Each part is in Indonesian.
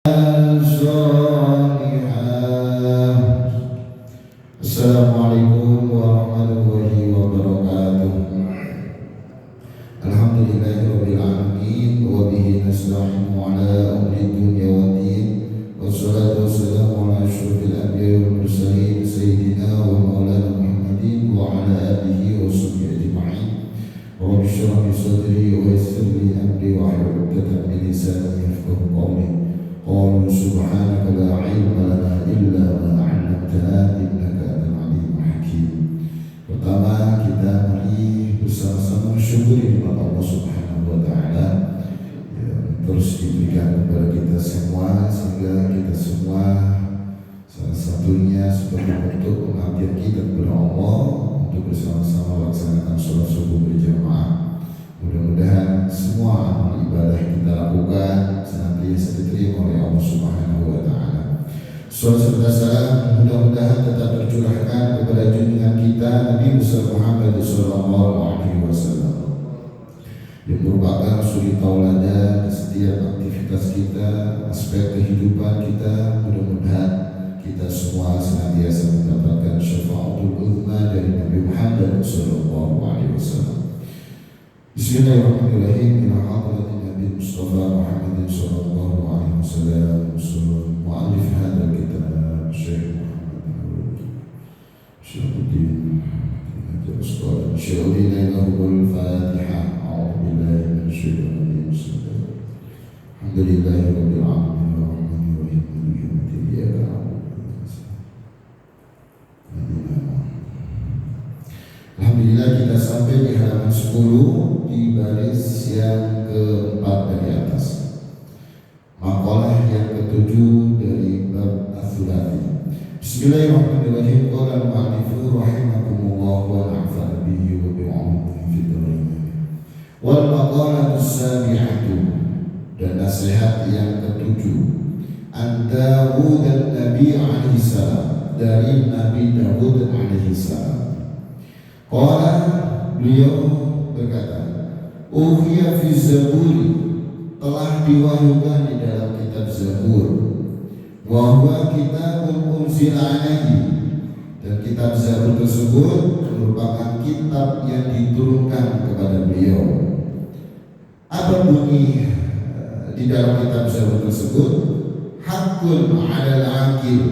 Assalamualaikum warahmatullahi wabarakatuh. Alhamdulillahirabbil alamin wa bihi nasta'inu ala umri dunya waddin. Wassalatu wassalamu ala asyrofil anbiya'i wal mursalin sayyidina wa maulana Muhammadin wa ala alihi wa sahbihi ajma'in. Rabbi shrah li sadri wa yassir li amri wa hlul 'uqdatam min lisani yafqahu qawli. Qalu subhanaka la 'ilma lana illa ma 'allamtana innaka antal 'alimul hakim. Pertama, kita mari bersama-sama bersyukur kepada Allah Subhanahu wa taala yang terus diberikan kepada kita semua, sehingga kita semua salah satunya sebagai bentuk pengabdian kita kepada Allah untuk bersama-sama melaksanakan sholat subuh berjamaah. Mudah-mudahan semua amal ibadah yang kita lakukan senantiasa diterima oleh Allah Subhanahu wa taala. Salawat serta salam mudah-mudahan tetap tercurahkan kepada junjungan kita Nabi besar Muhammad sallallahu alaihi wasallam, yang merupakan suri tauladan setiap aktivitas kita, aspek kehidupan kita. Mudah-mudahan kita semua senantiasa mendapatkan syafaatul uzma dari Nabi Muhammad sallallahu alaihi wasallam. Bismillahirrahmanirrahim. Ila hadratin Nabi Mustafa Muhammad sallallahu alaihi wasallam, mu'allif hadzal kitab Syekh Muhammad Syaikhudin Al-Asqalani. Syaikhudin lahul Fatihah. A'udzu billahi minasyaitonir rajim. Alhamdulillahirabbil alamin arrahmanir rahim maliki yaumiddin. Iyyaka na'budu wa iyyaka nasta'in. Alhamdulillah, kita sampai di halaman 10 di baris yang keempat dari atas, makalah yang ketujuh dari bab As-Sulati. Bismillahirrahmanirrahim. Qala al-mu'allif rahimakumullah wa nafa'ana bihi wa bi'ulumihi fid dharain. Wal maqalatu as-sabi'atu, dan nasihat yang ketujuh, an Dawud an-Nabi alaihi salam, dari Nabi Dawud alaihi salam. Qala, beliau berkata, uhiya fi Zabur, telah diwahyukan di dalam kitab Zabur, wa huwa kitabun unzila alaihi, dan kitab Zabur tersebut merupakan kitab yang diturunkan kepada beliau. Apa bunyi di dalam kitab Zabur tersebut? Hakun 'alal 'aqil,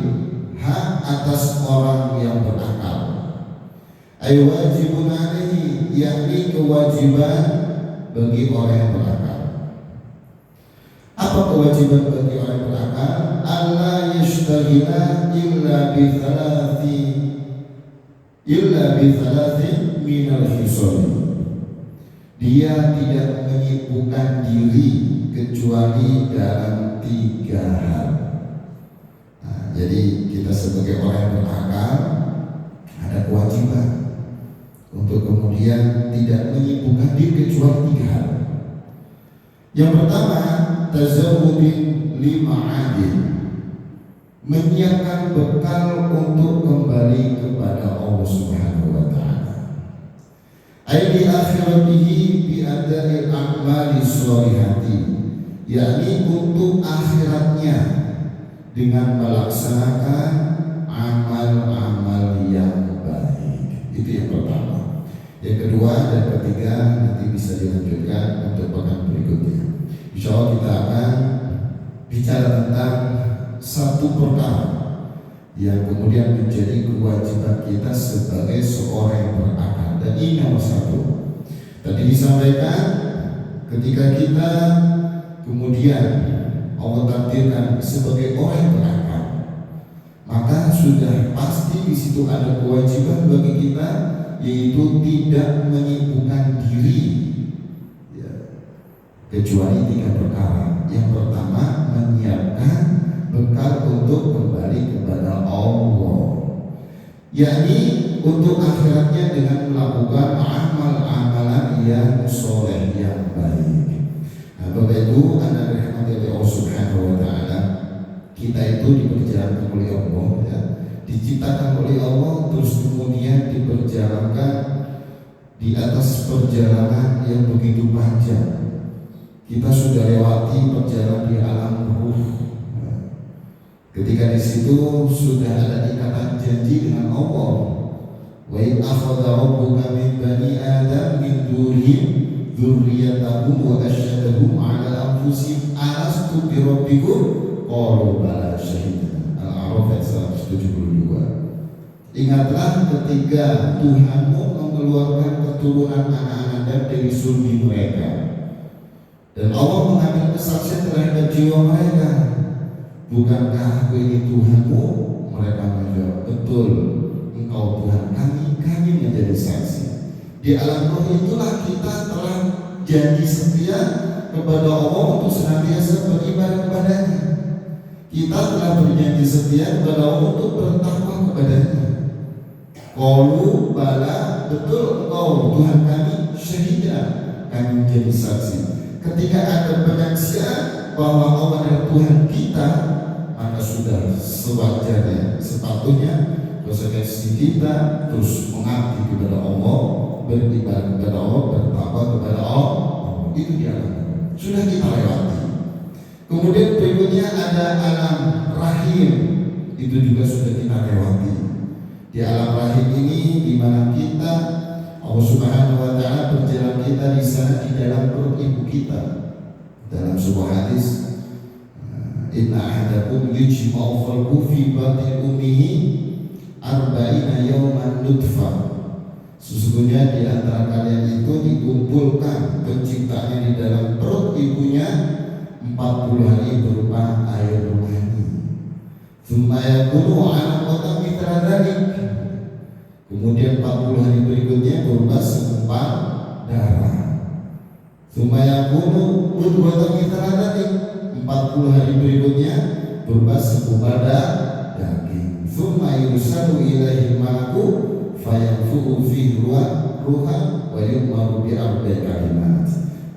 hak atas orang yang berakal. Ay wajibun alaihi, yakni kewajiban bagi orang yang berakal. Apa kewajiban bagi orang yang berakal? Allah yashtaghila illa bi thalathi minal hisab. Dia tidak menyibukkan diri kecuali dalam 3 hal. Jadi kita sebagai orang yang berakal ada kewajiban untuk kemudian tidak menyibukkan diri kecuali 3 hal. Yang pertama, tazawwudin lima'adin, menyiapkan bekal untuk kembali kepada Allah Subhanahu wa taala. Aidi akhiratihi bi ada'il a'mali sholihati, yakni untuk akhiratnya dengan melaksanakan amal-amal yang baik. Itu yang pertama. Yang kedua dan ketiga nanti bisa dilanjutkan untuk pekan berikutnya. Insya Allah kita akan bicara tentang satu perkara yang kemudian menjadi kewajiban kita sebagai seorang yang berakal, dan ini nomor 1. Tadi disampaikan, ketika kita kemudian Allah takdirkan sebagai orang yang berakal, maka sudah pasti di situ ada kewajiban bagi kita, yaitu tidak menyibukkan diri kecuali 3 perkara. Yang pertama, menyiapkan bekal untuk kembali kepada Allah, yakni untuk akhiratnya dengan melakukan amal-amalan yang soleh, yang baik. Nah, Bapak Ibu, anak rahmati Allah Subhanahu wa taala, kita itu diperjalankan oleh Allah, ya, diciptakan oleh Allah, terus kemudian diperjalankan di atas perjalanan yang begitu panjang. Kita sudah lewati perjalanan di alam ruh, ketika di situ sudah ada ikatan janji dengan Allah. Wa in akhadha rabbuka min bani adam min durihim dzurriyyatahum wa asyhadahum 'ala anfusihim alastu bi rabbikum qalu bala syahidna. Al-A'raf ayat 172. Ingatlah ketika Tuhanmu mengeluarkan keturunan anak Adam dari sulbi mereka, dan Allah mengambil kesaksian terhadap jiwa mereka. Bukankah aku ini Tuhanmu? Mereka menjawab, betul, Engkau Tuhan kami, kami menjadi saksi. Di alam roh itulah kita telah janji setia kepada Allah untuk senantiasa beribadah kepadanya. Kita telah berjanji setia kepada Allah untuk bertakwa kepadanya. Qalu bala, betul Engkau Tuhan kami, syahidah, kami menjadi saksi. Ketika ada penyaksian bahwa Allah adalah Tuhan kita, maka sudah sewajarnya, sepatutnya konsekuensi kita terus mengabdi kepada Allah, beribadah kepada Allah, bertakwa kepada Allah. Itu dia sudah kita lewati. Kemudian berikutnya ada alam rahim, itu juga sudah kita lewati. Di alam rahim ini di mana kita, Allah Subhanahu wa taala berjalan kita di sana di dalam perut ibu kita. Dalam sebuah hadis, inna ahadakum yujma'u khalquhu fi batni ummihi arba'ina yawman nutfah. Sesungguhnya di antara kalian itu dikumpulkan penciptaannya di dalam perut ibunya 40 hari berupa air mani. Tsumma yakunu 'alaqatan mithla dzalik. Kemudian 40 hari berikutnya berupa segumpal darah. Tsumma yakunu mudghatan mithla dzalik. 40 hari berikutnya berupa segumpal daging. Tsumma yursalu ilaihi malaku fayanfukhu fihi ruhan wa yu'maru bi arba'i kalimat.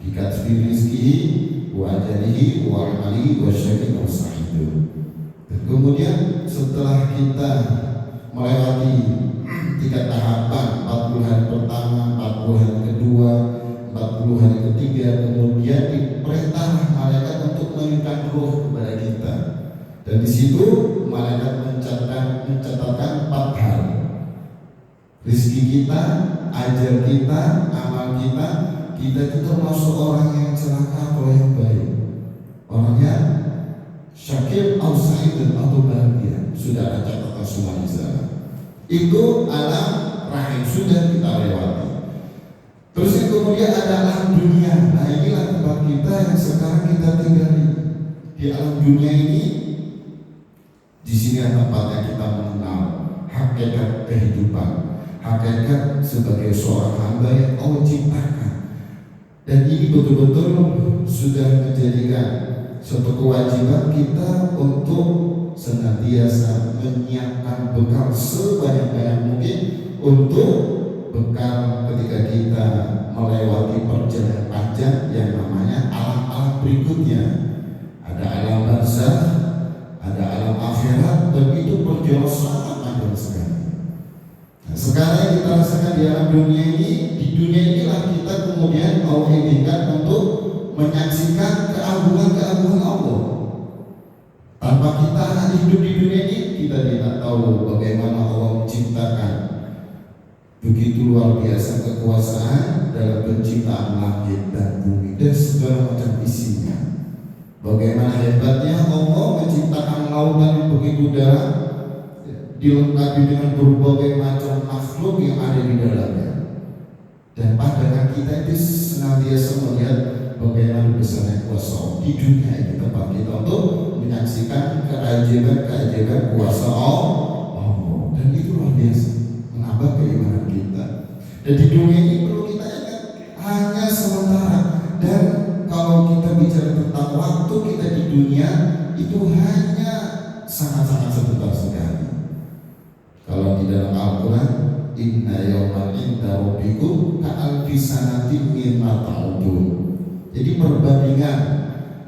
Bikatbi rizqihi wa ajalihi wa amalihi wa syaqiyyin aw sa'idun. Dan kemudian setelah kita melewati 3 tahapan, 40 hari pertama, 40 hari kedua, 40 hari ketiga, kemudian diperintahlah malaikat untuk mengirimkan roh kepada kita. Dan di situ malaikat mencatatkan 4 hal. Rizki kita, ajal kita, amal kita. Kita itu termasuk orang yang celaka atau yang baik, orang yang syakir atau sa'id atau bahagia. Sudah ada catatan semua di sana. Itu alam rahim sudah kita lewati. Terus yang kemudian ada alam dunia. Nah inilah tempat kita yang sekarang kita tinggali. Di alam dunia ini, di sini tempatnya kita mengenal hakikat kehidupan, hakikat sebagai seorang hamba yang Allah ciptakan. Dan ini betul-betul sudah menjadikan suatu kewajiban kita untuk senantiasa menyiapkan bekal sebanyak-banyak mungkin untuk bekal ketika kita melewati perjalanan panjang yang namanya alam-alam berikutnya. Ada alam barzakh, ada alam akhirat, dan itu perjalanan sangat panjang sekali. Nah, sekarang yang kita rasakan di alam dunia ini, di dunia inilah kita kemudian Allah izinkan untuk menyaksikan keagungan-keagungan Allah. Tanpa kita hidup di dunia ini, kita tidak tahu bagaimana Allah menciptakan begitu luar biasa kekuasaan dalam penciptaan langit dan bumi dan segala macam isinya. Bagaimana hebatnya Allah menciptakan lautan yang begitu dalam, dilengkapi dengan berbagai macam makhluk yang ada di dalamnya. Dan pandangan kita itu senantiasa melihat bagaimana besarnya kuasa Allah di dunia ini, tempat kita untuk menyaksikan keajaiban kuasa Allah. Dan itu luar biasa menambah keimanan kita. Dan di dunia ini perlu kita ingat hanya sementara. Dan kalau kita bicara tentang waktu kita di dunia itu hanya sangat-sangat sebentar sekali. Kalau di dalam Al-Quran, inna yawman inda rabbikum ka'alfi sanatin mimma ta'udun. Jadi perbandingan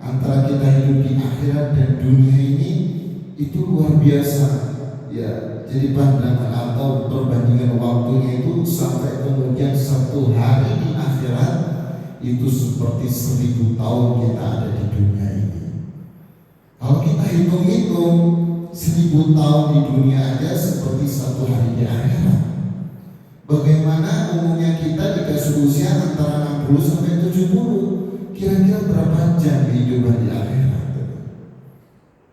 antara kita hidup di akhirat dan dunia ini itu luar biasa. Ya, jadi pandangan atau perbandingan waktunya itu sampai kemudian 1 hari di akhirat itu seperti 1000 tahun kita ada di dunia ini. Kalau kita hitung-hitung 1000 tahun di dunia aja seperti 1 hari di akhirat. Bagaimana umumnya kita dikasih usia antara 60 sampai 70, kira-kira berapa jam kehidupan di akhirat?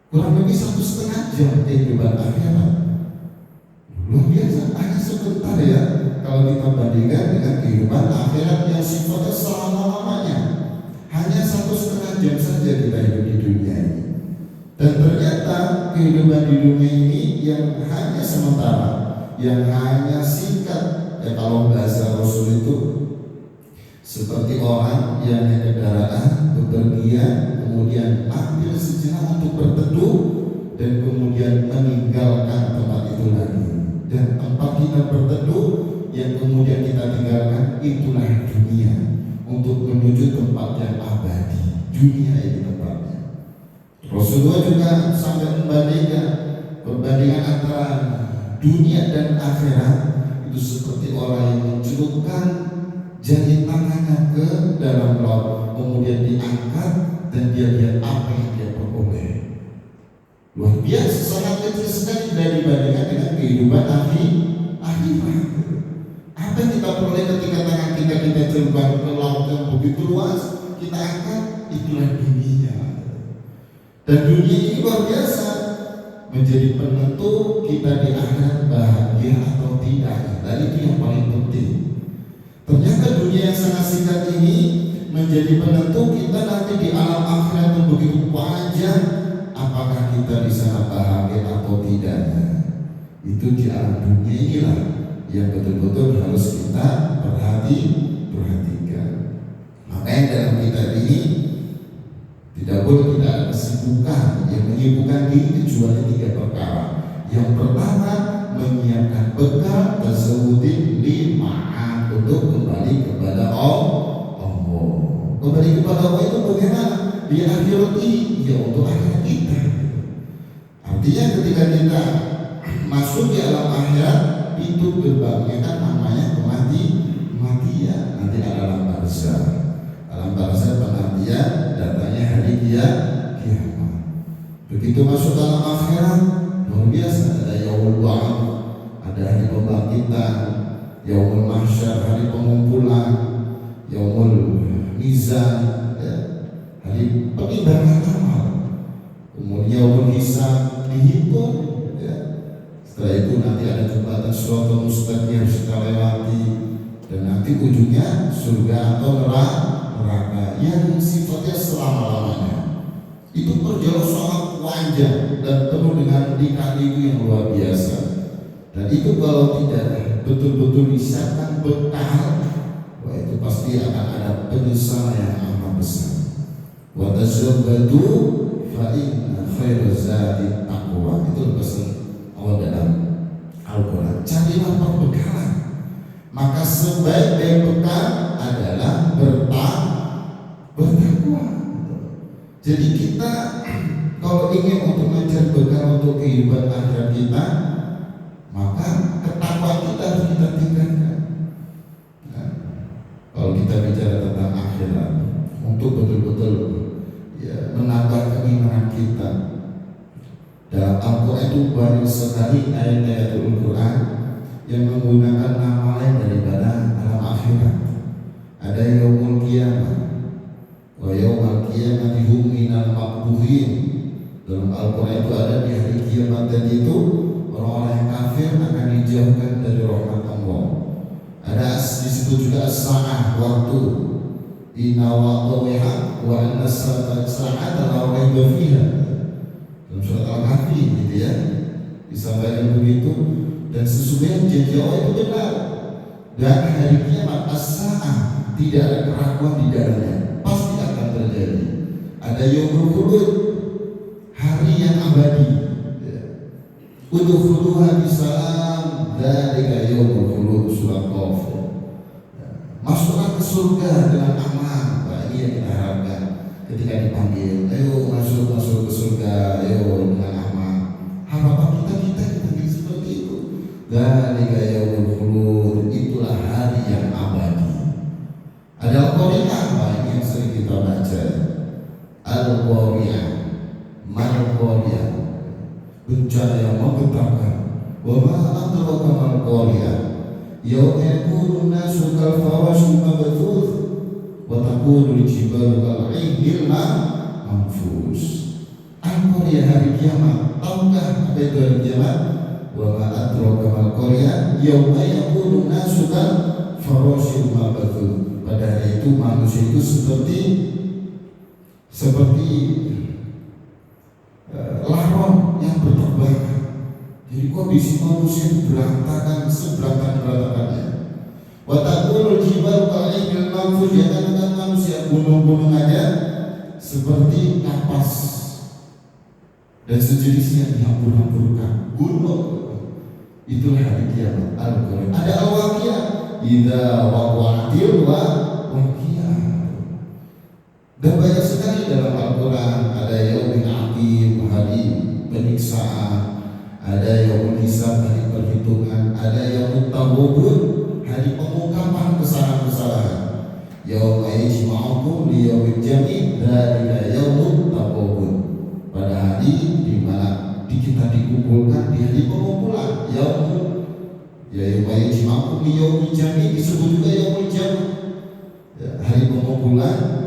Kurang lebih 1,5 jam kehidupan akhirat. Luar biasa, hanya sebentar ya kalau kita bandingkan dengan kehidupan akhirat yang sifatnya selama-lamanya. Hanya 1,5 jam saja kita hidup di dunia ini. Dan ternyata kehidupan di dunia ini yang hanya sementara, yang hanya singkat. Ya kalau bahasa Rasul itu seperti orang yang naik kendaraan bepergian, kemudian ambil sejenak untuk berteduh dan kemudian meninggalkan tempat itu lagi. Dan tempat kita berteduh yang kemudian kita tinggalkan itulah dunia, untuk menuju tempat yang abadi. Dunia ini tempatnya. Rasulullah juga sampai membandingkan perbandingan antara dunia dan akhirat itu seperti orang yang mencelupkan jari tangannya ke dalam laut, kemudian diangkat dan dia lihat apa yang dia peroleh. Luar biasa, sangat kecil sekali dan dibandingkan dengan kehidupan akhirat. Apa yang kita peroleh ketika tangan kita celupkan ke laut yang begitu luas, kita angkat, itulah dunia. Dan dunia ini luar biasa, menjadi penentu kita di akhirat bahagia atau tidak. Dan itu yang paling penting. Ternyata dunia yang sangat singkat ini menjadi penentu kita nanti di alam akhirat yang begitu panjang, apakah kita di sana bahagia atau tidaknya. Itu di alam dunia inilah yang betul-betul harus kita perhatikan. Makanya dalam kitab ini tidak boleh kita ada kesibukan yang menyibukkan diri kecuali 3 perkara. Yang pertama, menyiapkan bekal tersebut 5 untuk kembali kepada Allah. Kembali kepada Allah itu bagaimana? Di akhirat ini, ya untuk akhirat kita. Artinya ketika kita masuk di alam akhirat, pintu gerbangnya kan namanya kematian. Nanti ada alam barzakh. Alam barzakh penantian, datanya hari kiamat. Begitu masuk dalam akhirat, luar biasa, ada yaumul ba'ats, ada hari pembangkitan, yaumul mahsyar, hari pengumpulan, yaumul mizan, ya, hari penimbangan amal, kemudian yaumul hisab, dihitung, ya. Setelah itu nanti ada jembatan Shiratal Mustaqim yang harus kita lewati, dan nanti ujungnya surga atau neraka yang sifatnya selama-lamanya. Itu perjalanan sangat panjang dan penuh dengan lika-liku yang luar biasa. Dan itu kalau tidak betul-betul disiapkan bekal, wah itu pasti akan ada penyesalan yang amat besar. Wa tazabbadu fa inna khairaz zadi taqwa. Itu pesan Allah dalam Al-Qur'an. Carilah perbekalan. Maka sebaik-baik bekal adalah bertakwa. Jadi kita kalau ingin untuk mencari bekal untuk kehidupan akhirat kita, maka ketakwaan kita harus kita tingkatkan. Nah, kalau kita bicara tentang akhirat, untuk betul-betul ya, menambah keimanan kita, dalam Al-Quran itu banyak sekali ayat-ayat Al-Quran yang menggunakan nama lain daripada alam akhirat. Ada yaumul qiyamah, wa yaumul qiyamati hum minal maqbuhin. Dalam Al-Quran itu ada di hari kiamat tadi itu orang-orang yang kafir akan dijauhkan dari rahmat Allah. Ada di situ juga as-sa'ah, waktu, inna wa'tawiha wa anna as-sa'ata la raiba fiha. Dalam surat Al-Kahfi gitu ya, disampaikan begitu. Dan sesungguhnya janji Allah itu benar. Dan hari kiamat as-sa'ah tidak ada keraguan di dalamnya, pasti akan terjadi. Ada yaumul khulud, hari yang abadi. Udkhuluha bisalam, dzalika yaumul khulud, surat Qaf. Masuklah ke surga dengan aman. Nah, ini yang kita harapkan ketika dipanggil, ayo masuk ke surga, ayo dengan aman. Harapan kita seperti itu. Dzalika yaumul khulud, itulah hari yang abadi. Ada Al-Qari'ah, ini yang sering kita baca. Al-Qari'ah, Mal-Qari'ah. bencana yang menggetarkan. Wa ma adraka mal qariyah yauma yakunu an-nasu kal farashil mabthuth wa takunu al-jibalu kal 'ihnil manfus. Al-qariyah hari kiamat. Tahukah apa itu hari kiamat? Wa ma adraka mal qariyah yauma yakunu an-nasu kal farashil mabthuth. Pada hari itu manusia itu seperti laron yang berterbangan. Jadi kondisi manusia itu berantakan, seberantakan-berantakannya. Wa taqulul jibalu ka'ihil manfus, ya kan manusia gunung-gunung aja seperti kapas dan sejenisnya dihambur-hamburkan. Gunung. Itulah hari kiamat. Al-Qur'an. Ada al-waqiah, idza waqa'atil waqiah. Dan banyak sekali dalam Al-Quran ada yaumil aqim, hari penyiksaan, ada yaumul hisab, hari perhitungan, ada yaumut taghabun, hari pengungkapan kesalahan-kesalahan. Yauma yajma'ukum liyaumil jami', dzalika yaumut taghabun. Pada hari di mana kita dikumpulkan di hari pengumpulan, yauma yajma'ukum liyaumil jami', disebut juga yaumul jami', hari pengumpulan.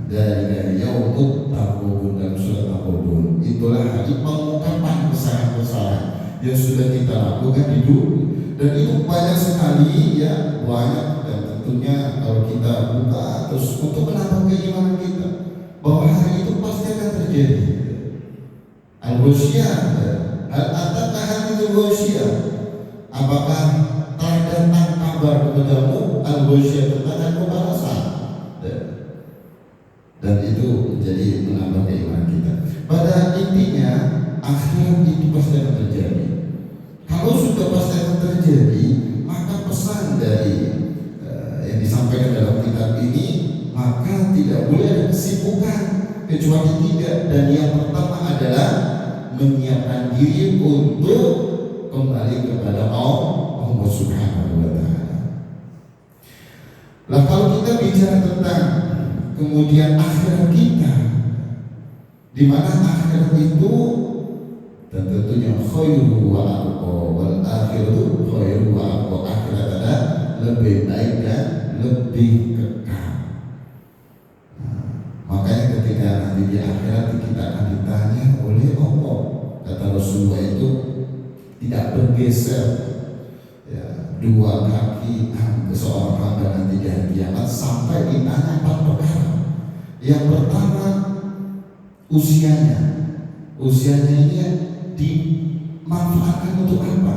Dari yaumut taghabun dalam surat Taghabun. Itulah hari pengungkapan kesalahan-kesalahan yang sudah kita lakukan di dunia. Dan itu banyak sekali, ya banyak. Dan tentunya kalau kita buka terus untuk menambah keimanan kita bahwa hari itu pasti akan terjadi. Al-Ghasyiyah, al-ataka hadithul Ghasyiyah. Apakah telah datang kabar kepadamu Al-Ghasyiyah tentang pembalasan? Dan itu menjadi menambah keimanan kita. Pada intinya akhirat itu pasti akan terjadi. Kalau sudah pasti akan terjadi, maka pesan dari yang disampaikan dalam kitab ini, maka tidak boleh ada kesibukan kecuali tiga. Dan yang pertama adalah menyiapkan diri untuk kembali kepada Allah Subhanahu wa Ta'ala. Lah kalau kita bicara tentang kemudian akhirat kita, di mana akhirat itu dan tentunya khairu wa aqwa, wal akhiratu khairu wa aqwa. Akhirat adalah lebih baik dan lebih kekal. Makanya ketika nanti di akhirat kita akan ditanya oleh Allah, kata Rasulullah itu tidak bergeser, ya, dua kaki seorang hamba nanti di hari kiamat sampai ditanya 4 perkara. Yang pertama usianya ini dimanfaatkan untuk apa?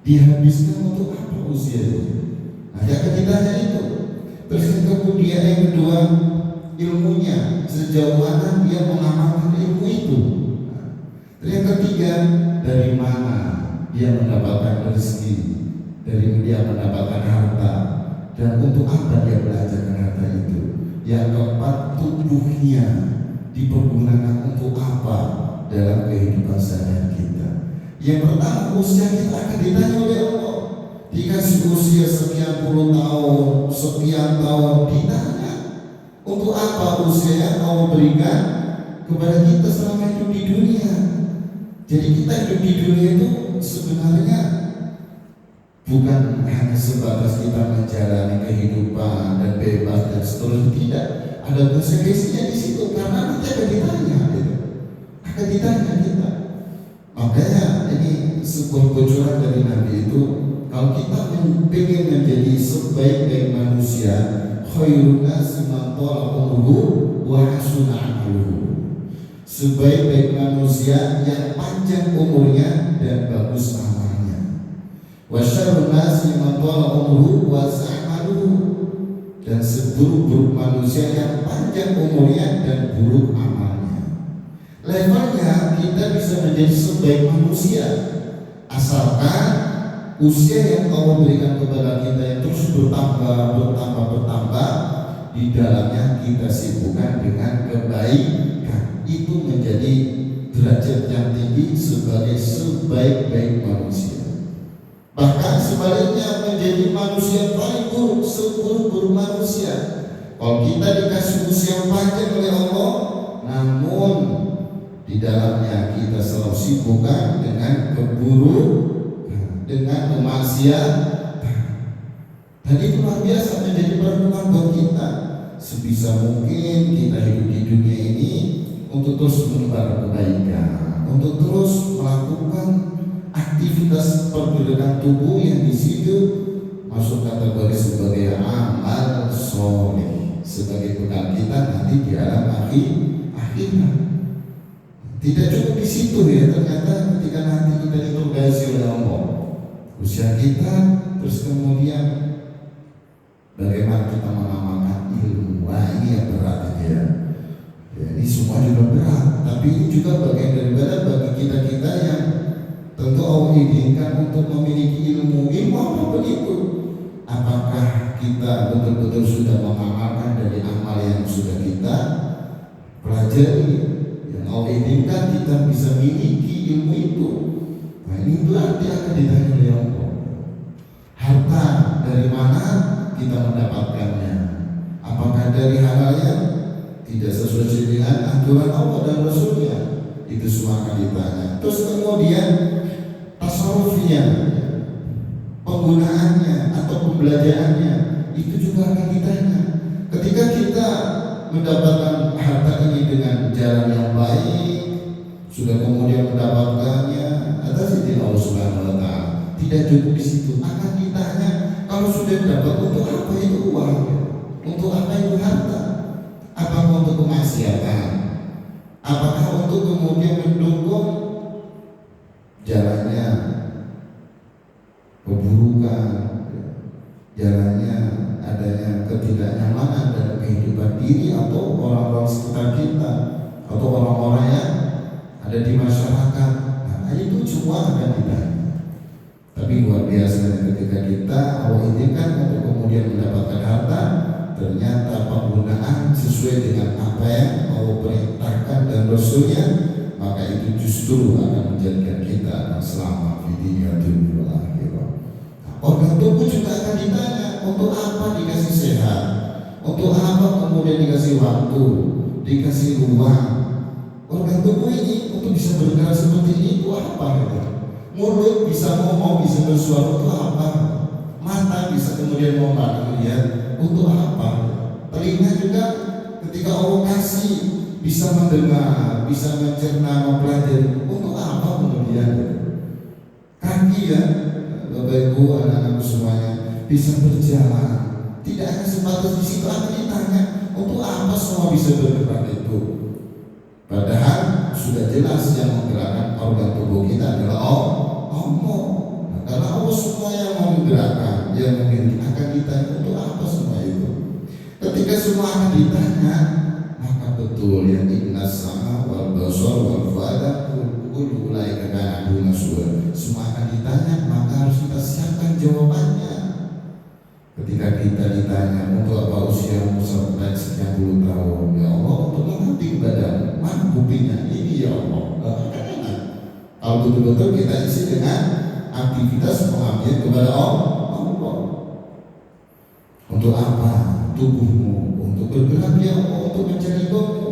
Dihabiskan untuk apa usianya? Nanti akan ditanya itu. Terus kemudian yang kedua ilmunya, sejauh mana dia mengamalkan ilmu itu. Terus yang ketiga dari mana dia mendapatkan rezeki, dari dia mendapatkan harta, dan untuk apa dia belajarkan harta itu. Yang keempat, tubuhnya dipergunakan untuk apa dalam kehidupan sehari-hari kita. Yang pertama, usia kita akan ditanya oleh Allah. Dikasih usia sekian puluh tahun, sekian tahun, ditanya untuk apa usia yang Allah berikan kepada kita selama hidup di dunia. Jadi kita hidup di dunia itu sebenarnya bukan hanya sebatas kita menjalani kehidupan dan bebas dan seterusnya, tidak. Ada konsekuensinya di situ karena nanti akan ditanya, gitu. Akan ditanya kita. Makanya ini sebuah bocoran dari Nabi itu, kalau kita ingin menjadi sebaik-baik manusia, khairun nasi man tala umruhu wa hasuna amaluhu. Sebaik-baik manusia yang panjang umurnya dan bagus amalnya. Wa syarrun nasi man tala umruhu wa sa'amaluhu. Dan seburuk-buruk manusia yang panjang umurnya dan buruk amalnya. Levelnya kita bisa menjadi sebaik manusia asalkan usia yang Allah berikan kepada kita yang terus bertambah di dalamnya kita sibukkan dengan kebaikan. Itu menjadi derajat yang tinggi sebagai sebaik-baik manusia. Bahkan sebaliknya menjadi manusia paling buruk, seburuk-buruk manusia. Kalau kita dikasih usia panjang oleh Allah, namun di dalamnya kita selalu sibukkan dengan keburu, dengan kemaksiatan. Dan itu luar biasa menjadi perenungan buat kita. Sebisa mungkin kita hidup di dunia ini untuk terus menebar kebaikan, untuk terus melakukan aktivitas pergerakan tubuh yang di situ masuk kategori sebagai amal soleh, sebagai bekal kita nanti di alam akhirat. Tidak cukup di situ ya, ternyata ketika nanti kita diinterogasi oleh Allah, usia kita, terus kemudian bagaimana kita mengamalkan ilmu. Wah, ini yang berat ya. Ini semua juga berat, tapi ini juga bagian daripada bagi kita yang tentu Allah izinkan untuk memiliki ilmu apapun itu. Apakah kita betul-betul sudah mengamalkan dari amal yang sudah kita pelajari, yang Allah izinkan kita bisa miliki ilmu itu? Nah, ini berarti akan ditanya oleh Allah. Harta dari mana kita mendapatkannya? Apakah dari hal yang tidak sesuai dengan aturan Allah dan Rasulnya? Itu semua akan ditanya. Terus kemudian tasarrufnya, penggunaannya atau pembelajarannya, itu juga akan ditanya. Ketika kita mendapatkan harta ini dengan jalan yang baik, sudah kemudian mendapatkannya atas izin Allah Subhanahu wa Ta'ala, tidak cukup di situ, akan ditanya kalau sudah dapat untuk apa itu uang, untuk apa itu harta, apakah untuk kemaksiatan, apakah untuk kemudian mendukung jalannya keburukan, jalannya adanya ketidaknyamanan dalam kehidupan diri atau orang-orang sekitar kita atau orang-orang yang ada di masyarakat. Nah, itu semua akan ditanya. Tapi luar biasa ketika kita Allah izinkan untuk kemudian mendapatkan harta, ternyata penggunaan sesuai dengan apa yang Allah perintahkan dan Rasulnya, maka itu justru akan menjadikan kita selamat di dunia dan akhirat. Organ tubuh juga akan ditanya, untuk apa dikasih sehat, untuk apa kemudian dikasih waktu, dikasih ruang. Organ tubuh ini untuk bisa bergerak seperti ini itu apa gitu? Mulut bisa ngomong, bisa bersuara, untuk apa? Mata bisa kemudian melihat, untuk apa? Telinga juga ketika Allah kasih bisa mendengar, bisa mencerna, mempelajari, untuk apa kemudian? Kaki ya, Bapak Ibu, anak-anakku semuanya bisa berjalan, tidak hanya sebatas di situ akan ditanya, untuk apa semua bisa bergerak itu? Padahal sudah jelas yang menggerakkan organ tubuh kita adalah Allah. Nah, karena Allah semua yang menggerakkan, yang memiliki, akan ditanya untuk apa semua itu. Ketika semua akan ditanya, maka betul yang innas sama wal basar wal fuada kullu ulaika kana anhu mas'ula. Semua akan ditanya, maka harus kita siapkan jawabannya. Ketika kita ditanya untuk apa usiamu sampai sekian puluh tahun, ya Allah, untuk mengabdi kepada mana buktinya? Ini ya Allah. Kalau betul-betul kita isi dengan aktivitas pengabdian kepada Allah. Untuk apa tubuhmu? Untuk bergerak ya Allah, untuk mencari doamu.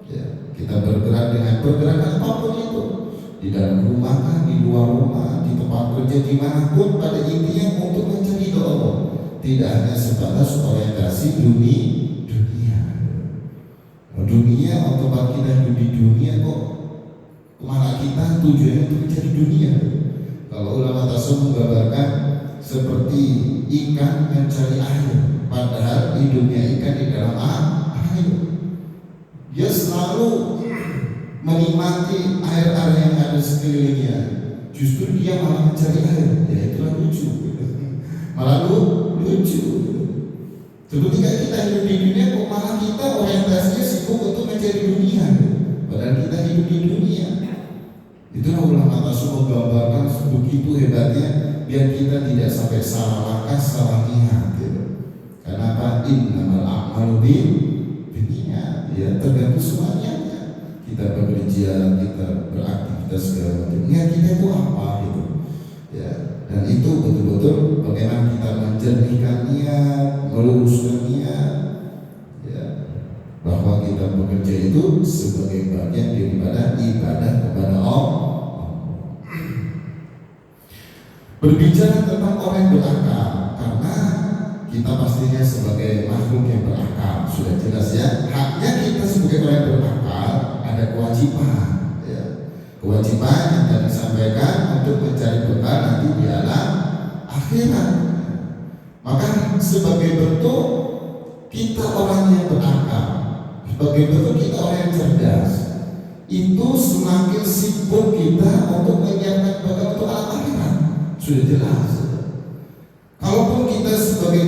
Ya, kita bergerak dengan pergerakan apapun itu, di dalam rumah kan, di luar rumah, di tempat kerja, dimanapun, pada intinya untuk mencari doa Allah. Tidak hanya sebatas orientasi dunia. Dunia atau tempat kita hidup di dunia kok malah kita tujuannya untuk mencari dunia. Kalau ulama tasawuf menggambarkan seperti ikan mencari air, padahal hidupnya ikan di dalam air. Dia selalu menikmati air-air yang ada sekelilingnya. Justru dia malah mencari air. Ya itulah lucu. Malah lucu. Ketika kita hidup di dunia, kok malah kita orientasinya sibuk untuk mencari dunia, padahal kita hidup di dunia. Itulah ulama tasawuf menggambarkan begitu hebatnya, biar kita tidak sampai salah langkah, salah niat gitu. Kenapa? Innamal a'malu binniyat. Ya tergantung semuanya. Kita bekerja, kita beraktivitas segala macam. Niat kita itu apa gitu? Ya. Dan itu betul-betul bagaimana kita menjernihkan niat, meluruskan niat, ya, bahwa bahwa kita bekerja itu sebagai bagian daripada ibadah kepada Allah. Berbicara tentang orang yang berakal, karena kita pastinya sebagai makhluk yang berakal sudah jelas ya, haknya kita sebagai orang yang berakal ada kewajiban ya. Kewajiban yang tadi disampaikan untuk mencari bekal nanti di alam akhirat. Maka sebagai bentuk kita orang yang berakal, sebagai bentuk kita orang yang cerdas, itu semakin sibuk kita untuk menyiapkan bekal untuk alam akhirat. Sudah jelas. Kalaupun kita sebagai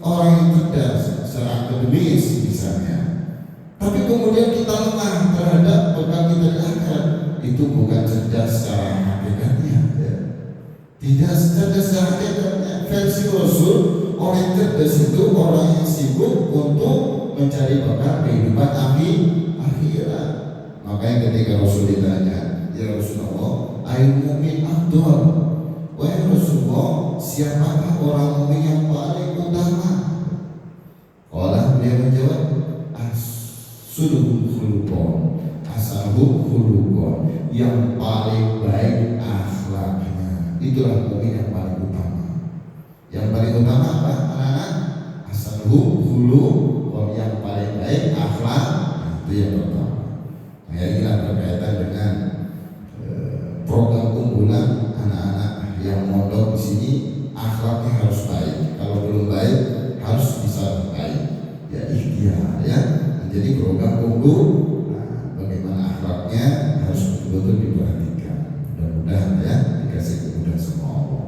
orang yang cerdas secara akademis misalnya, tapi kemudian kita lemah terhadap bekal kita di akhirat, itu bukan cerdas secara hakikatnya ya. Tidak cerdas secara hakikatnya. Versi Rasul, orang cerdas itu orang yang sibuk untuk mencari bekal kehidupan akhirat. Makanya ketika Rasul ditanya, ya Rasulullah, ayyul mu'min afdal? Wahai Rasulullah, siapakah orang mukmin yang paling utama? Qala, beliau menjawab, as-sulhul khuluqan, asahul khuluqan, yang paling baik akhlaknya. Itulah mukmin yang paling utama. Yang paling utama apa? Anak-anak, asahul khuluqan, yang paling baik akhlak. Itu yang pertama. Nah, inilah berkaitan dengan program unggulan anak-anak yang mondok di sini. Akhlaknya harus baik. Kalau belum baik harus bisa baik. Ya ikhtiar ya. Jadi program unggul, bagaimana akhlaknya harus betul-betul diperhatikan. Mudah-mudahan ya dikasih kemudahan sama Allah.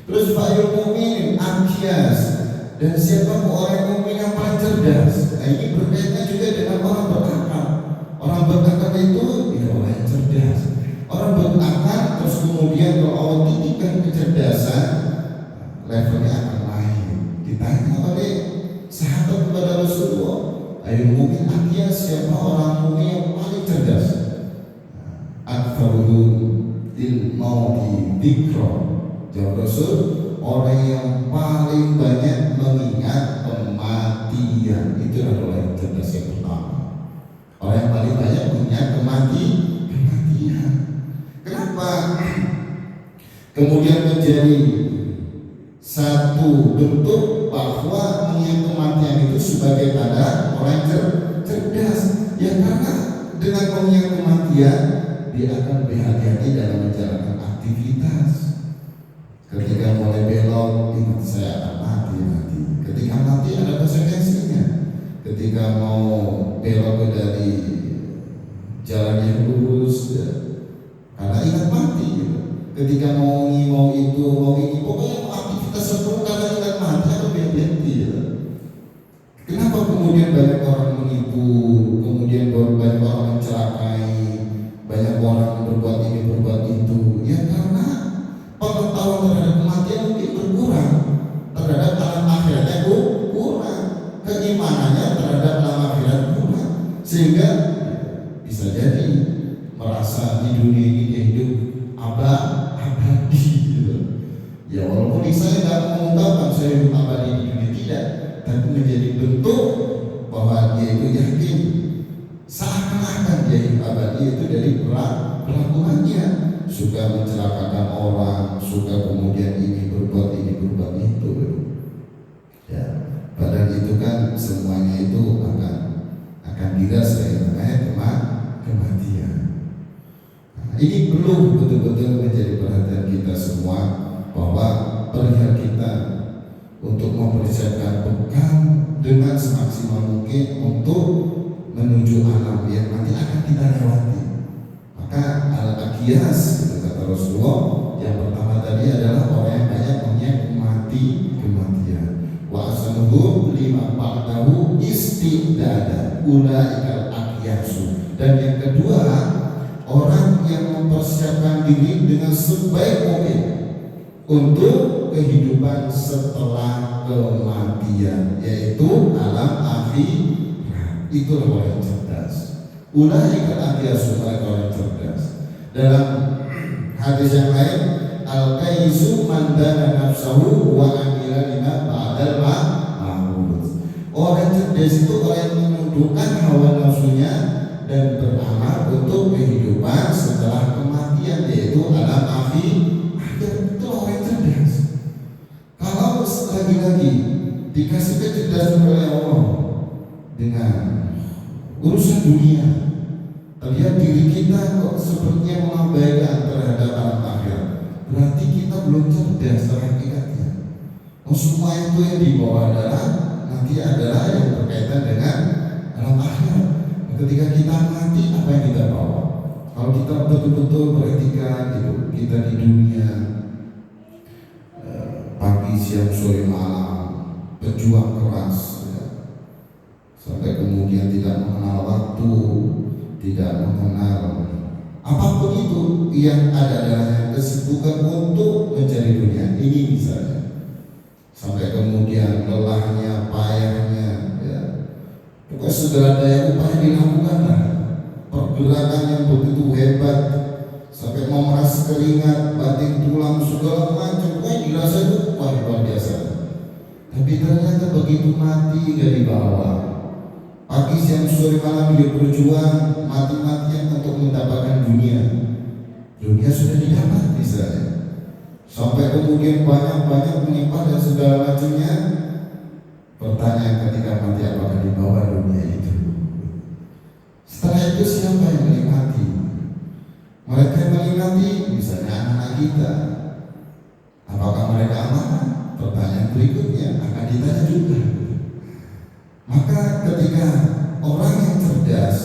Terus fa'il mu'min akyas, dan siapa orang mukmin yang paling cerdas. Nah, ini berkaitan juga dengan orang berakal. Orang berakal itu ya orang yang cerdas. Orang berakal terus kemudian kalau Allah titipkan kecerdasan, levelnya akan naik. Ditanya oleh sahabat kepada Rasulullah, ayo mukmin akyas, siapa orang mukmin yang paling cerdas? Akfaruhum lil mauti dzikra. Jawab Rasul, orang yang paling banyak mengingat kematian. Itulah orang yang cerdas yang pertama. Orang yang paling banyak mengingat kematian. Kenapa kemudian menjadi satu bentuk bahwa mengingat kematian itu sebagai tanda orang cerdas? Ya karena dengan mengingat kematian dia akan berhati-hati dalam menjalankan aktivitas. Ketika mulai belok, ingat saya akan mati nanti. Ketika mati ada konsekuensinya. Ketika mau belok dari jalan yang lurus ya, karena ingat mati gitu. Ketika mau ini, pokoknya aktivitas sebelum karena ingat mati atau hati-hati ya. Kenapa kemudian banyak orang menipu, kemudian banyak orang mencelakai, banyak orang berbuat ini berbuat itu? Ya karena pengetahuan terhadap kematian mungkin berkurang, terhadap alam akhiratnya kurang, keimanannya terhadap alam akhirat kurang, sehingga bisa jadi merasa di dunia ini dia hidup abadi gitu. Ya walaupun saya nggak mengungkapkan saya hidup abadi di dunia, tidak, tapi menjadi bentuk bahwa dia itu yakin seakan-akan dia hidup abadi itu dari perlakuannya, suka mencelakakan orang, suka kemudian ini berbuat itu ya. Padahal itu kan semuanya itu akan dirasakan namanya kematian. Nah, ini perlu betul-betul menjadi perhatian kita semua, bahwa perihal kita untuk mempersiapkan bekal dengan semaksimal mungkin untuk menuju alam yang nanti akan kita lewati. Maka al-aqyas itu kata Rasulullah, yang pertama tadi adalah orang yang banyak mengingat kematian. Wa asaluhu lima ba'dahu istidada ulaikal aqyasu. Dan yang kedua, orang yang mempersiapkan diri dengan sebaik mungkin untuk kehidupan setelah kematian, yaitu alam akhirat. Itulah orang yang cerdas. Ulaikal aqyasu, orang yang cerdas. Dalam hadis yang lain, al-qaisu man dana nafsahu wa amila lima ba'dal maut. Orang cerdas itu orang yang menundukkan hawa nafsunya dan beramal untuk kehidupan setelah kematian, yaitu alam akhir. Itu orang yang cerdas. Kalau lagi-lagi dikasih kecerdasan oleh Allah dengan urusan dunia, terlihat diri kita kok sepertinya mengabaikan terhadap alam akhir, berarti kita belum cerdas hakikatnya. Semua itu yang dibawa adalah nanti adalah yang berkaitan dengan alam akhir. Ketika kita mati, apa yang kita bawa? Kalau kita betul-betul perhatikan itu, kita di dunia pagi, siang, sore, malam berjuang keras, ya. Sampai kemudian tidak mengenal waktu, tidak mengenal apapun itu, yang ada adalah kesibukan untuk mencari dunia ini misalnya. Sampai kemudian lelahnya, payahnya, ya. Pokoknya segala daya upaya dilakukan, pergerakan yang begitu hebat, sampai memeras keringat, batin tulang, segala macam, dirasa itu luar biasa. Tapi ternyata begitu mati gak dibawa. Pagi, siang, sore, malam dia berjuang mati-matian untuk mendapatkan dunia. Dunia sudah didapat misalnya. Sampai kemudian banyak menimpa dan segala macamnya. Pertanyaan ketika mati, apakah dibawa dunia itu? Setelah itu siapa yang menikmati? Mereka yang menikmati misalnya anak-anak kita. Apakah mereka amanah? Pertanyaan berikutnya akan ditanya juga. Maka ketika orang yang cerdas,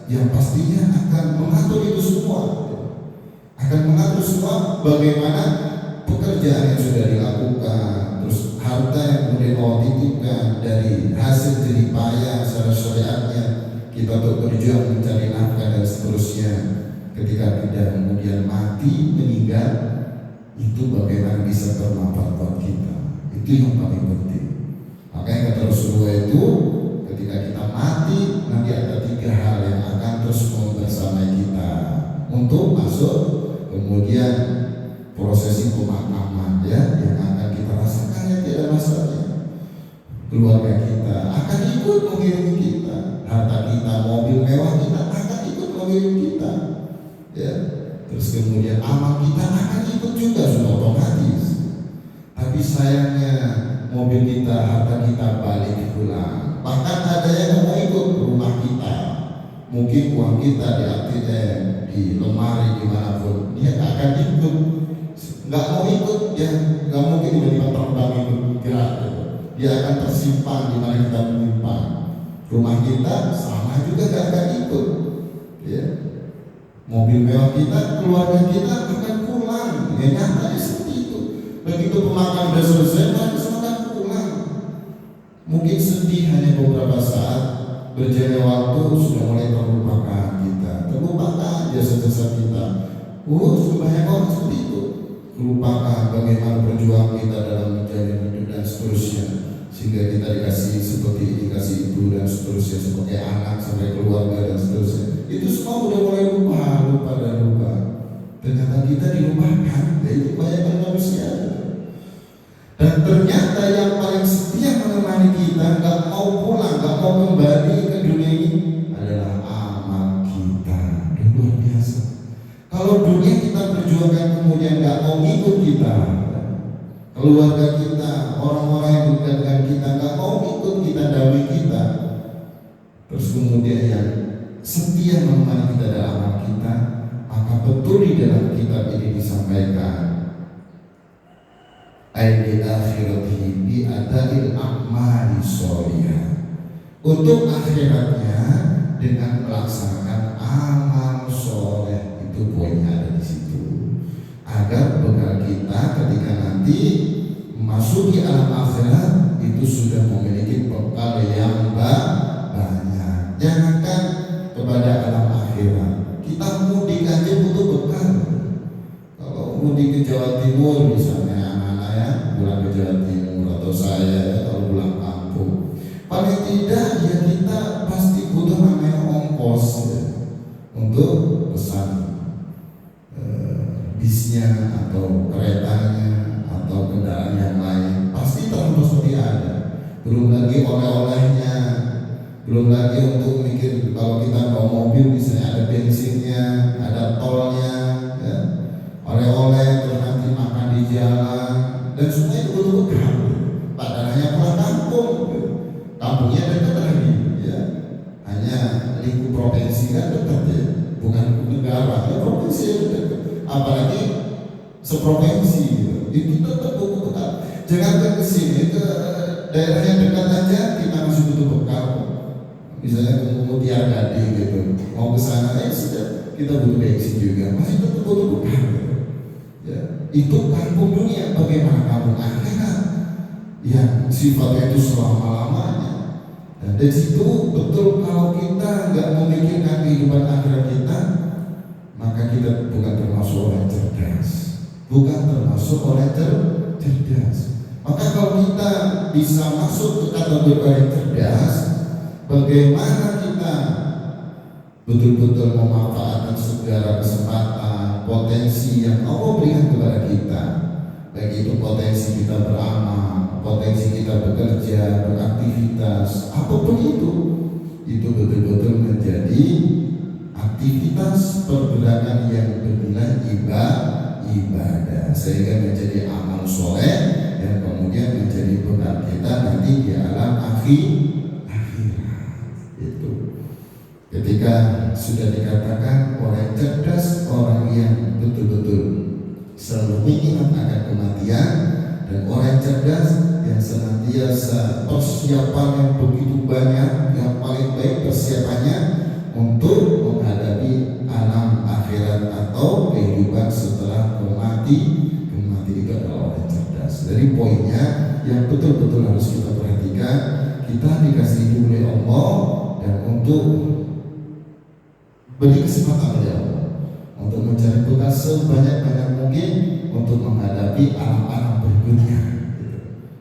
yang pastinya akan mengatur itu semua, akan mengatur semua bagaimana pekerjaan yang sudah dilakukan, terus harta yang kemudian Allah titipkan dari hasil jerih payah secara syariatnya kita untuk berjuang mencari nafkah dan seterusnya. Ketika tidak kemudian mati, meninggal, itu bagaimana bisa bermanfaat buat kita. Itu yang paling penting. Makanya kata Rasulullah itu, ketika kita mati nanti ada 3 hal yang akan terus membersamai kita untuk masuk kemudian prosesi pemakaman, ya, yang akan kita rasakan yang tidak masalahnya. Keluarga kita akan ikut mengiringi kita, harta kita, mobil mewah kita akan ikut mengiringi kita, ya. Terus kemudian amal kita akan ikut juga, sudah otomatis. Tapi sayangnya mobil kita, harta kita balik pulang. Bahkan ada yang mau ikut ke rumah kita, mungkin uang kita di ATM, di lemari, dimanapun, dia gak akan ikut. Gak mau ikut, ya gak mungkin tiba-tiba terbang ikut gerak. Dia akan tersimpan di mana kita menyimpan. Rumah kita sama juga gak akan ikut, ya. Mobil mewah kita, keluarga kita akan pulang. Ya nyatanya seperti itu. Begitu pemakaman sudah selesai, mereka semua akan pulang. Mungkin sedih hanya beberapa saat, berjalan waktu sudah mulai terlupakan kita, terlupakan jasa-jasa kita. Banyak orang seperti itu. Lupakan bagaimana perjuangan kita dalam menjalin hidup dan seterusnya, sehingga kita dikasih seperti ini, dikasih itu dan seterusnya, sebagai anak sampai keluarga dan seterusnya. Itu semua udah mulai lupa. Ternyata kita dilupakan, yaitu banyak manusia. Dan ternyata yang paling setia menemani kita, gak mau pulang, gak mau kembali ke dunia ini, adalah amal kita. Luar biasa. Kalau dunia kita perjuangkan kemudian gak mau ikut kita, keluarga kita, orang-orang yang dekat dengan kita gak mau ikut kita, damai kita, terus kemudian yang setia menemani kita dalam amal kita, maka betul di dalam kitab ini disampaikan aidil akhirati bi adil a'mali sholihah, untuk akhiratnya dengan melaksanakan amal soleh. Itu poinnya ada di situ, agar bekal kita ketika nanti memasuki alam akhirat itu sudah memiliki bekal yang banyak. Jangankan kepada alam akhirat, kita mudik aja butuh bekal. Kalau mudik ke Jawa Timur misalnya, anak-anak ya pulang ke Jawa Timur, atau saya kalau pulang kampung, paling tidak ya kita pasti butuh namanya ongkos, ya, untuk pesan bisnya atau keretanya atau kendaraan yang lain, pasti terus seperti ada. Belum lagi oleh-olehnya, Belum lagi untuk mikir kalau kita bawa mobil misalnya ada bensinnya, ada tolnya, ya, oleh-oleh, terus nanti makan di jalan, dan semua itu butuh bekal. Padahal hanya pulang kampung, kampungnya dekat lagi, ya, hanya lingkup provinsi kan dekat ya, bukan negara, ya provinsi yang dekat. Apalagi seprovinsi, gitu. Itu tetap butuh bekal. Jangan ke sini ke daerah yang dekat aja kita masih butuh bekal. Misalnya ke Mutiara Gadi gitu, mau ke sana ya sudah kita butuh bensin juga, masih tetap butuh bekal. Ya, itu kampung dunia. Bagaimana kampung akhirat yang sifatnya itu selama-lamanya. Dan dari situ betul kalau kita nggak memikirkan kehidupan akhirat kita, maka kita bukan termasuk orang cerdas, bukan termasuk orang cerdas. Maka kalau kita bisa masuk ke kategori orang cerdas, bagaimana kita betul-betul memanfaatkan segala kesempatan, potensi yang Allah berikan kepada kita, baik itu potensi kita beramal, potensi kita bekerja, beraktivitas, apapun itu betul-betul menjadi aktivitas pergerakan yang bernilai ibadah, sehingga menjadi amal soleh yang kemudian menjadi bekal kita nanti di alam akhirat. Itu ketika sudah dikatakan orang cerdas, orang yang betul-betul selalu mengingat akan kematian, dan orang cerdas yang senantiasa persiapan yang begitu banyak, yang paling baik persiapannya untuk menghadapi alam akhirat atau kehidupan setelah mati itu adalah orang cerdas. Dari poinnya yang betul-betul harus kita perhatikan, kita dikasih hidup oleh Allah dan untuk beri kesempatan oleh Allah untuk mencari bekal sebanyak-banyak mungkin untuk menghadapi alam-alam berikutnya.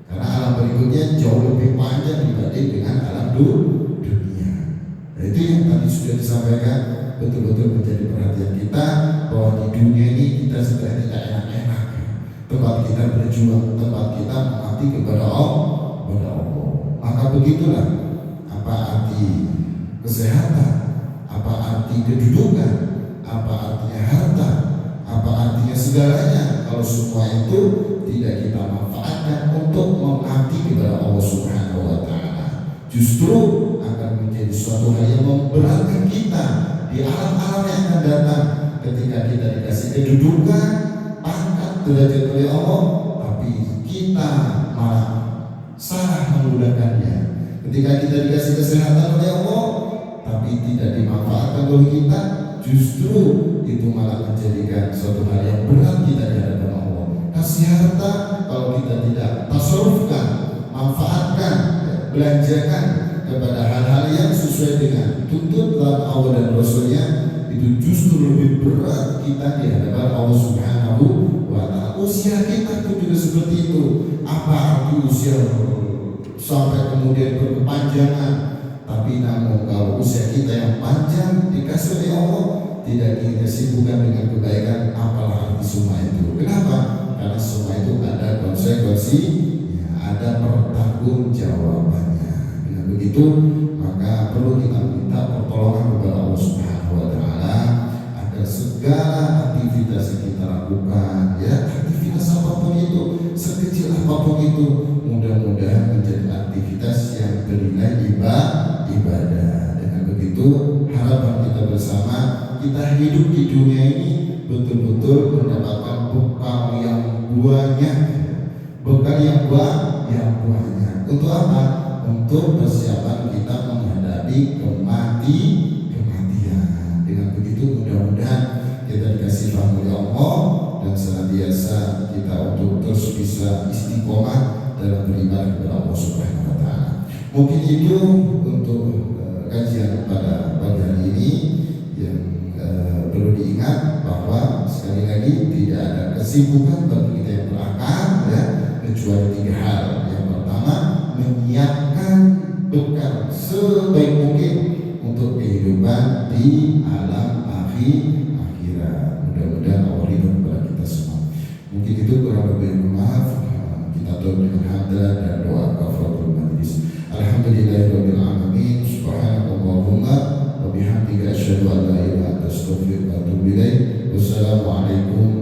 Karena alam berikutnya jauh lebih panjang dibanding dengan alam dunia. Nah, itu yang tadi sudah disampaikan, betul-betul menjadi perhatian kita bahwa di dunia ini kita sudah tidak enak-enak. Tempat kita berjuang, tempat kita mengabdi kepada Allah. Maka begitulah apa arti kesehatan, apa arti kedudukan, apa artinya harta, apa artinya segalanya kalau semua itu tidak kita manfaatkan untuk mengabdi kepada Allah Subhanahu wa Ta'ala. Justru akan menjadi suatu hal yang memberatkan kita di alam-alam yang akan datang ketika kita dikasih kedudukan, pangkat, derajat oleh Allah, tapi kita malah salah menggunakannya. Ketika kita dikasih kesehatan oleh Allah, tapi tidak dimanfaatkan oleh kita, justru itu malah menjadikan suatu hal yang berat kita di hadapan Allah. Kasih harta, kalau kita tidak tasarrufkan, manfaatkan, belanjakan kepada hal-hal yang sesuai dengan tuntutan Allah dan Rasulnya, itu justru lebih berat kita di hadapan Allah Subhanahu wa Ta'ala. Usia kita pun juga seperti itu. Apa arti usia sampai kemudian berkepanjangan? Tapi namun kalau usia kita yang panjang dikasih oleh Allah, tidak kita sibukkan dengan kebaikan, apalah arti semua itu. Kenapa? Karena semua itu ada konsekuensi, ya, ada pertanggungjawabannya. Dengan begitu maka perlu kita minta pertolongan kepada Allah Subhanahu wa Ta'ala agar segala aktivitas yang kita lakukan, ya aktivitas apapun itu, sekecil apapun itu, mudah-mudahan menjadi aktivitas yang bernilai ibadah. Dengan begitu harapan kita bersama, kita hidup di dunia ini betul-betul mendapatkan bekal yang banyak, bekal yang banyak. Untuk apa? Untuk persiapan kita menghadapi kematian. Dengan begitu mudah-mudahan kita dikasih paham oleh Allah dan senantiasa kita untuk terus bisa istiqomah dalam beribadah kepada Allah Subhanahu wa Ta'ala. Mungkin itu untuk kajian pada pagi hari ini yang perlu diingat bahwa sekali lagi tidak ada kesibukan bagi kita yang berakal, ya, kecuali 3 hal. Yang pertama, menyiapkan bekal sebaik mungkin untuk kehidupan di alam akhirat. Mudah-mudahan Allah ridho kepada kita semua. Mungkin itu kurang lebih, maaf. Kita tutup dengan hamdalah dan doa kafaratul majlis. Alhamdulillahirabbil alamin. عليكم